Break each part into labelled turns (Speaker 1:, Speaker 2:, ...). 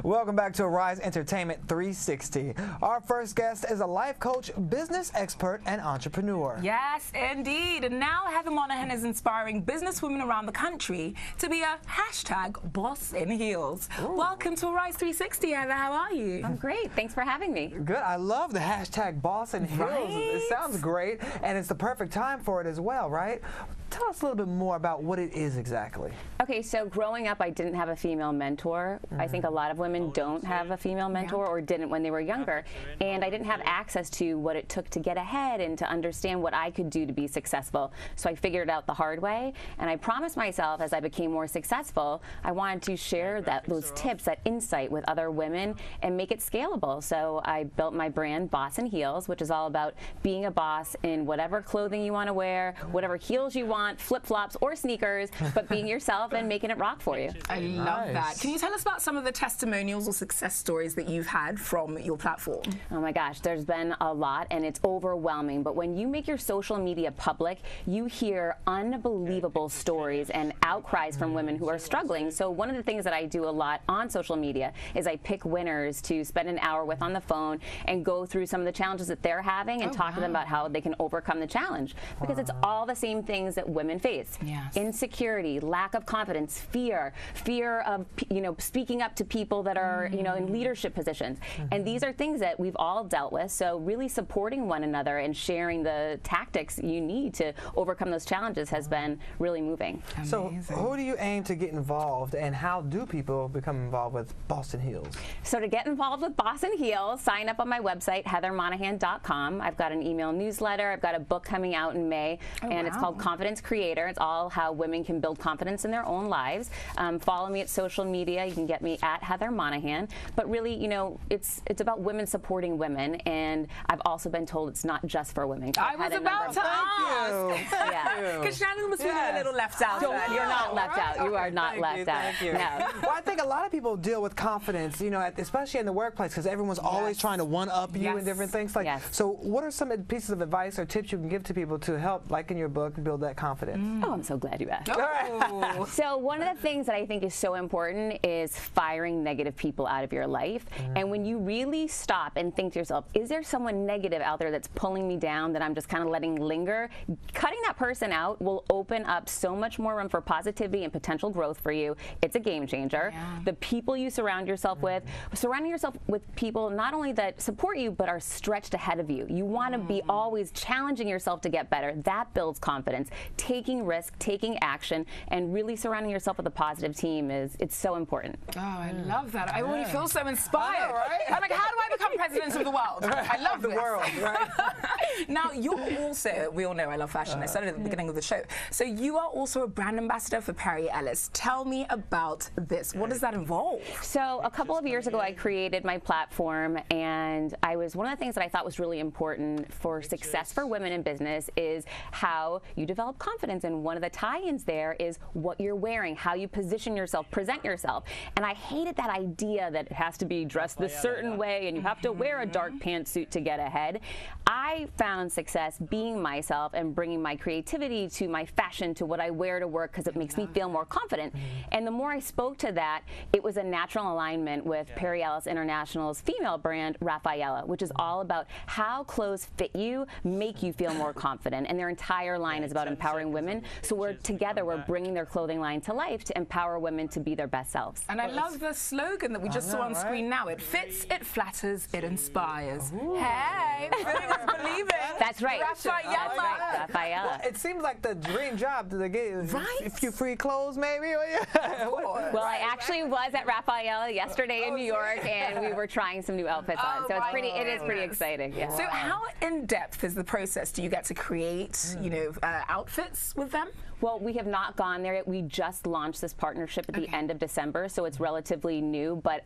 Speaker 1: Welcome back to Rise Entertainment 360. Our first guest is a life coach, business expert, and entrepreneur.
Speaker 2: Yes, indeed. And now Heather Monahan is inspiring businesswomen around the country to be a #boss in heels. Ooh. Welcome to Rise 360, Heather. How are you?
Speaker 3: I'm great. Thanks for having me.
Speaker 1: Good. I love the #boss in heels.
Speaker 2: Right?
Speaker 1: It sounds great, and it's the perfect time for it as well, right? Tell us a little bit more about what it is exactly.
Speaker 3: Okay, so growing up, I didn't have a female mentor. I think a lot of women don't have a female mentor or didn't when they were younger. And I didn't have access to what it took to get ahead and to understand what I could do to be successful. So I figured it out the hard way. And I promised myself as I became more successful, I wanted to share those tips, that insight with other women and make it scalable. So I built my brand, Boss in Heels, which is all about being a boss in whatever clothing you want to wear, whatever heels you want, flip-flops or sneakers, but being yourself and making it rock for you.
Speaker 2: I love that. Can you tell us about some of the testimonials or success stories that you've had from your platform?
Speaker 3: Oh my gosh, there's been a lot and it's overwhelming, but when you make your social media public, you hear unbelievable stories and outcries from women who are struggling. So one of the things that I do a lot on social media is I pick winners to spend an hour with on the phone and go through some of the challenges that they're having and talk to them about how they can overcome the challenge, because it's all the same things that women face.
Speaker 2: Yes.
Speaker 3: Insecurity, lack of confidence, fear of speaking up to people that are in leadership positions. And these are things that we've all dealt with. So really supporting one another and sharing the tactics you need to overcome those challenges has been really moving.
Speaker 1: So who do you aim to get involved, and how do people become involved with Boss in Heels?
Speaker 3: So to get involved with Boss in Heels, sign up on my website, heathermonahan.com. I've got an email newsletter. I've got a book coming out in May, and it's called Confidence Creator. It's all how women can build confidence in their own lives. Follow me at social media. You can get me at Heather Monahan. But really, it's about women supporting women, and I've also been told it's not just for women.
Speaker 2: I was about to ask.
Speaker 3: Yeah.
Speaker 2: Because Shannon was feeling a little left out.
Speaker 3: You're not left out. You are not left out.
Speaker 1: Thank you.
Speaker 3: No.
Speaker 1: Well, I think a lot of people deal with confidence, especially in the workplace, because everyone's always trying to one-up you and different things. So what are some pieces of advice or tips you can give to people to help, like in your book, build that confidence?
Speaker 3: Oh, I'm so glad you asked.
Speaker 2: Oh.
Speaker 3: So one of the things that I think is so important is firing negative people out of your life. And when you really stop and think to yourself, is there someone negative out there that's pulling me down that I'm just kind of letting linger? Cutting that person out will open up so much more room for positivity and potential growth for you. It's a game changer.
Speaker 2: Yeah.
Speaker 3: The people you surround yourself with, surrounding yourself with people not only that support you, but are stretched ahead of you. You want to be always challenging yourself to get better. That builds confidence. Taking risk, taking action, and really surrounding yourself with a positive team it's so important.
Speaker 2: Oh, I love that. I already feel so inspired. Right? I'm like, how do I become president of the world? I love
Speaker 1: the world, right?
Speaker 2: Now, you're also, we all know I love fashion. I started at the beginning of the show. So you are also a brand ambassador for Perry Ellis. Tell me about this. What does that involve?
Speaker 3: So a couple of years ago, I created my platform, and one of the things that I thought was really important for success for women in business is how you develop confidence. And one of the tie-ins there is what you're wearing, how you position yourself, present yourself. And I hated that idea that it has to be dressed this certain way and you have to wear a dark pantsuit to get ahead. I found success being myself and bringing my creativity to my fashion, to what I wear to work, because it makes me feel more confident. And the more I spoke to that, it was a natural alignment with Perry Ellis International's female brand, Rafaella, which is all about how clothes fit you, make you feel more confident. And their entire line is about empowering women. So we're bringing their clothing line to life to empower women to be their best selves.
Speaker 2: And I love the slogan that we just saw on screen now. It fits, it flatters, it inspires. Hey, feeling is believing.
Speaker 3: That's right.
Speaker 2: Rafaella.
Speaker 3: Rafaella.
Speaker 1: Well, it seems like the dream job to get a few free clothes, maybe.
Speaker 3: Well, I actually was at Rafaella yesterday in New York, and we were trying some new outfits on. So it is pretty exciting. Yeah.
Speaker 2: So how in depth is the process? Do you get to create, outfits with them?
Speaker 3: Well, we have not gone there yet. We just launched this partnership at the end of December, so it's relatively new, but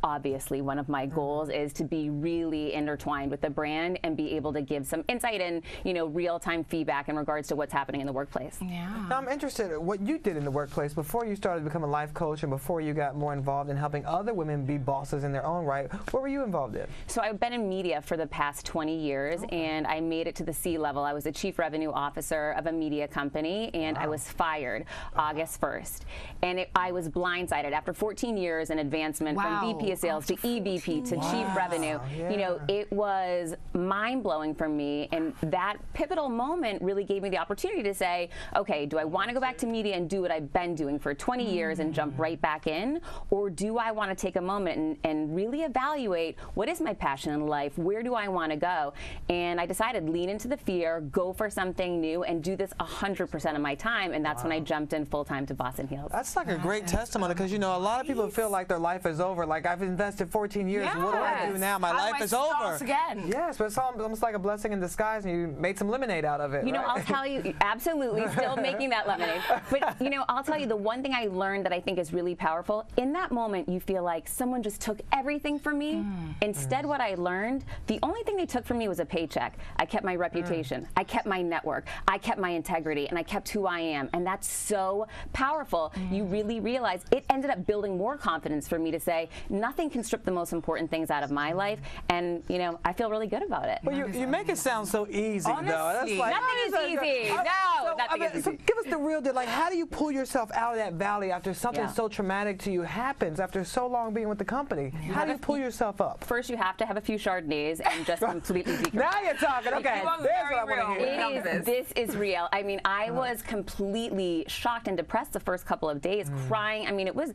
Speaker 3: obviously one of my goals is to be really intertwined with the brand and be able to give some insight and, you know, real-time feedback in regards to what's happening in the workplace.
Speaker 2: Yeah.
Speaker 1: Now, I'm interested in what you did in the workplace before you started to become a life coach and before you got more involved in helping other women be bosses in their own right. What were you involved in?
Speaker 3: So I've been in media for the past 20 years, and I made it to the C-level. I was the chief revenue officer of a media company, and I was fired August 1st. And I was blindsided after 14 years in advancement from VP of sales to EVP to chief revenue. You know, it was mind-blowing for me, and that pivotal moment really gave me the opportunity to say, okay, do I want to go back to media and do what I've been doing for 20 years and jump right back in, or do I want to take a moment and really evaluate what is my passion in life, where do I want to go? And I decided lean into the fear, go for something new, and do this 100% of my time, and that's when I jumped in full-time to Boss and Heels.
Speaker 1: That's like a great testimony, because, you know, a lot of people feel like their life is over. Like, I've invested 14 years, what do I do now? My life is over.
Speaker 2: Again?
Speaker 1: Yes, but it's almost like a blessing in disguise, and you made some lemonade out of it.
Speaker 3: You know, I'll tell you, absolutely, still making that lemonade. But, you know, I'll tell you, the one thing I learned that I think is really powerful, in that moment, you feel like someone just took everything from me. Instead, what I learned, the only thing they took from me was a paycheck. I kept my reputation, I kept my network, I kept my integrity, and I kept who I am. And that's so powerful. You really realize it ended up building more confidence for me to say, nothing can strip the most important things out of my life. And, you know, I feel really good about it.
Speaker 1: Well, you make it sound so easy, though. That's like,
Speaker 3: nothing is easy. No, nothing is easy.
Speaker 1: So give us the real deal. Like, how do you pull yourself out of that valley after something so traumatic to you happens, after so long being with the company? How do you pull yourself up?
Speaker 3: First, you have to have a few Chardonnays and just completely decompress.
Speaker 1: Now you're talking. Okay, there's what I want to hear.
Speaker 3: This is real. I mean, I was completely shocked and depressed the first couple of days, crying. I mean, it was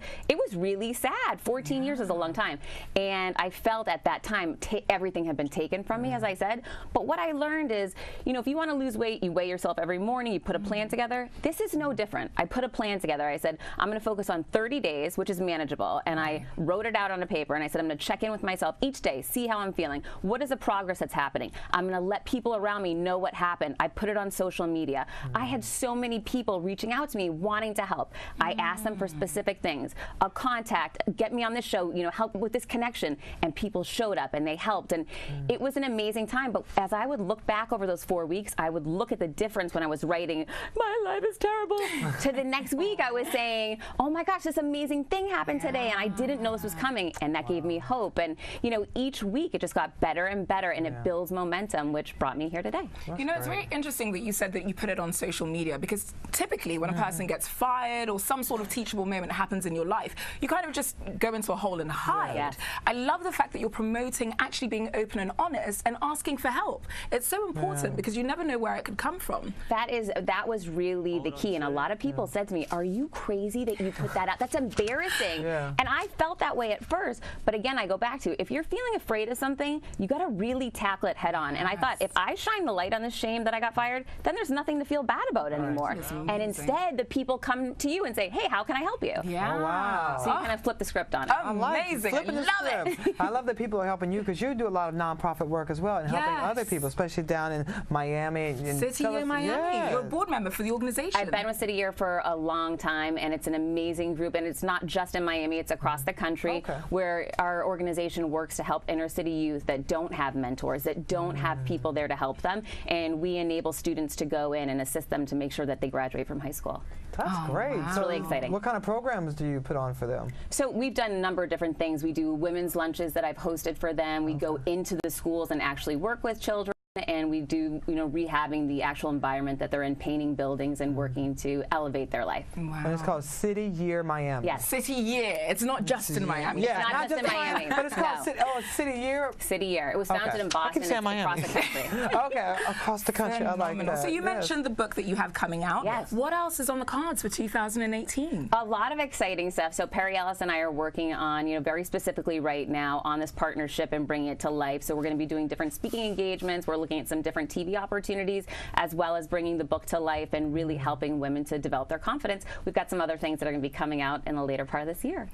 Speaker 3: really sad. 14 years is a long time. And I felt at that time everything had been taken from me, as I said. But what I learned is, you know, if you want to lose weight, you weigh yourself every morning, you put a plan together. This is no different. I put a plan together. I said, I'm going to focus on 30 days, which is manageable. And I wrote it out on a paper, and I said, I'm going to check in with myself each day, see how I'm feeling. What is the progress that's happening? I'm going to let people around me know what happened. I put it on social media. I had so many people reaching out to me wanting to help. I asked them for specific things. A contact, get me on this show, you know, help with this connection. And people showed up and they helped. And it was an amazing time. But as I would look back over those 4 weeks, I would look at the difference when I was writing, my life is terrible, to the next week I was saying, oh my gosh, this amazing thing happened today, and I didn't know this was coming. And that gave me hope. And, you know, each week it just got better and better, and it builds momentum, which brought me here today.
Speaker 2: You know, it's very interesting that you said that you put it on social media, because typically when a person gets fired or some sort of teachable moment happens in your life, you kind of just go into a hole and hide. I love the fact that you're promoting actually being open and honest and asking for help. It's so important because you never know where it could come from.
Speaker 3: That was really the key. And a lot of people said to me, are you crazy that you put that out? That's embarrassing. And I felt that way at first. But again, I go back to, if you're feeling afraid of something, you got to really tackle it head on. And I thought, if I shine the light on the shame that I got fired, then there's nothing to feel bad about anymore. And instead, the people come to you and say, hey, how can I help you?
Speaker 1: Oh, wow.
Speaker 3: So you kind of flip the script on it.
Speaker 2: Amazing. I love it.
Speaker 1: I love that people are helping you, because you do a lot of nonprofit work as well and helping other people, especially down in Miami.
Speaker 2: City Year Miami. You're a board member for the organization.
Speaker 3: I've been with City Year for a long time, and it's an amazing group. And it's not just in Miami, it's across the country, where our organization works to help inner city youth that don't have mentors, that don't have people there to help them. And we enable students to go in and assist them to make sure that they graduate from high school.
Speaker 1: That's great.
Speaker 3: It's really exciting.
Speaker 1: What kind of programs do you put on for them?
Speaker 3: So we've done a number of different things. We do women's lunches that I've hosted for them. We go into the schools and actually work with children. And we do, you know, rehabbing the actual environment that they're in, painting buildings and working to elevate their life.
Speaker 1: And it's called City Year Miami.
Speaker 3: Yes.
Speaker 2: City Year. It's not just in Miami.
Speaker 3: Yeah, not just in Miami.
Speaker 1: But it's called City Year?
Speaker 3: City Year. It was founded in Boston.
Speaker 1: I can say Miami.
Speaker 3: Across the country.
Speaker 1: Across the country. I like that.
Speaker 2: So you mentioned the book that you have coming out.
Speaker 3: Yes.
Speaker 2: What else is on the cards for 2018?
Speaker 3: A lot of exciting stuff. So Perry Ellis and I are working on, you know, very specifically right now on this partnership and bringing it to life. So we're going to be doing different speaking engagements. We're looking at some different TV opportunities, as well as bringing the book to life and really helping women to develop their confidence. We've got some other things that are going to be coming out in the later part of this year.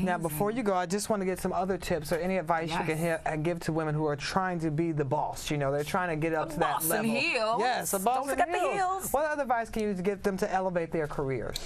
Speaker 1: Now, before you go, I just want to get some other tips or any advice you can give to women who are trying to be the boss. You know, they're trying to get up to that level.
Speaker 2: Heels.
Speaker 1: Yes, a boss
Speaker 2: Don't forget the heels.
Speaker 1: What other advice can you give them to elevate their careers?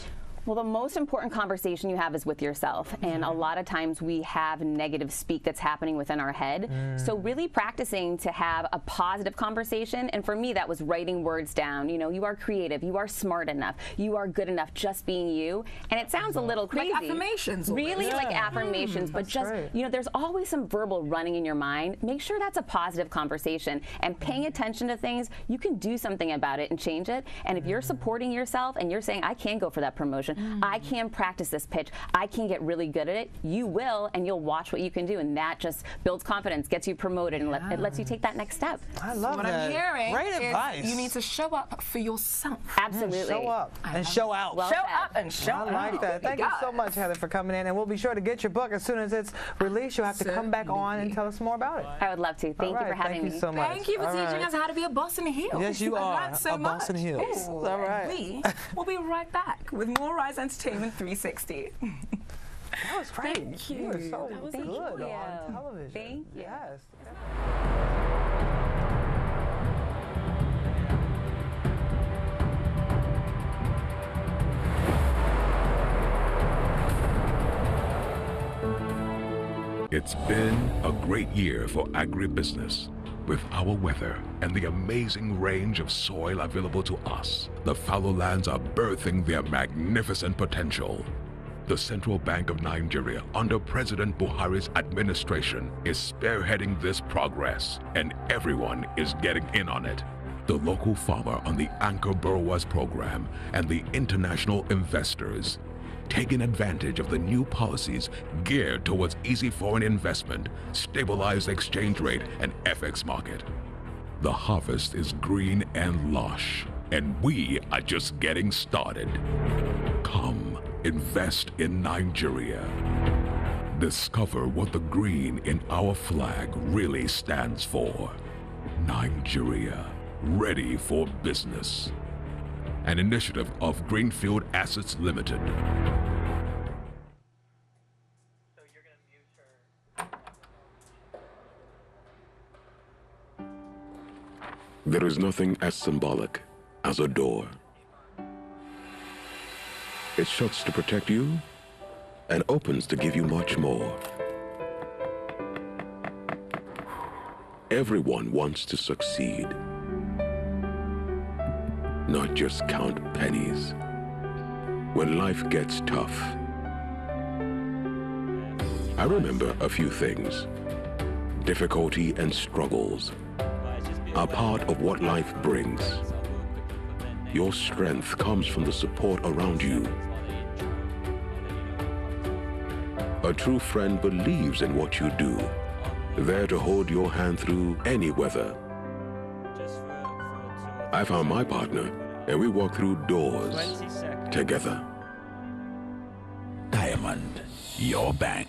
Speaker 3: Well, the most important conversation you have is with yourself. And a lot of times we have negative speak that's happening within our head. So really practicing to have a positive conversation. And for me, that was writing words down. You know, you are creative, you are smart enough, you are good enough, just being you. And it sounds a little crazy.
Speaker 2: Like affirmations.
Speaker 3: Really like affirmations, but just, you know, there's always some verbal running in your mind. Make sure that's a positive conversation. And paying attention to things, you can do something about it and change it. And if you're supporting yourself and you're saying, I can go for that promotion, I can practice this pitch, I can get really good at it, you will, and you'll watch what you can do, and that just builds confidence, gets you promoted, and it lets you take that next step.
Speaker 1: I love
Speaker 2: what
Speaker 1: that.
Speaker 2: I'm hearing
Speaker 1: Great
Speaker 2: is
Speaker 1: advice.
Speaker 2: you need to show up for yourself.
Speaker 3: Absolutely.
Speaker 1: Show up and show out.
Speaker 3: Well
Speaker 2: show
Speaker 3: said.
Speaker 2: up and show out.
Speaker 1: I like that. Thank you so much, Heather, for coming in, and we'll be sure to get your book as soon as it's released. You'll have to come back on and tell us more about it.
Speaker 3: I would love to. Thank you for having me.
Speaker 1: Thank you so much.
Speaker 2: Thank you for teaching us how to be a boss in heels.
Speaker 1: Yes, you are
Speaker 2: so
Speaker 1: a boss in heels.
Speaker 2: Ooh,
Speaker 1: all right.
Speaker 2: We will be right back with more Rise Entertainment 360.
Speaker 1: That was great.
Speaker 2: Thank you.
Speaker 1: You were so
Speaker 3: That was
Speaker 1: good
Speaker 3: good.
Speaker 1: on television.
Speaker 3: Thank you.
Speaker 1: Yes.
Speaker 4: It's been a great year for agribusiness. With our weather and the amazing range of soil available to us, the fallow lands are birthing their magnificent potential. The Central Bank of Nigeria, under President Buhari's administration, is spearheading this progress, and everyone is getting in on it. The local farmer on the Anchor Borrowers Program and the international investors, taking advantage of the new policies geared towards easy foreign investment, stabilized exchange rate, and FX market. The harvest is green and lush, and we are just getting started. Come, invest in Nigeria. Discover what the green in our flag really stands for. Nigeria, ready for business. An initiative of Greenfield Assets Limited. There is nothing as symbolic as a door. It shuts to protect you and opens to give you much more. Everyone wants to succeed, not just count pennies. When life gets tough, I remember a few things. Difficulty and struggles are part of what life brings. Your strength comes from the support around you. A true friend believes in what you do, there to hold your hand through any weather. I found my partner, and we walk through doors together. Diamond, your bank.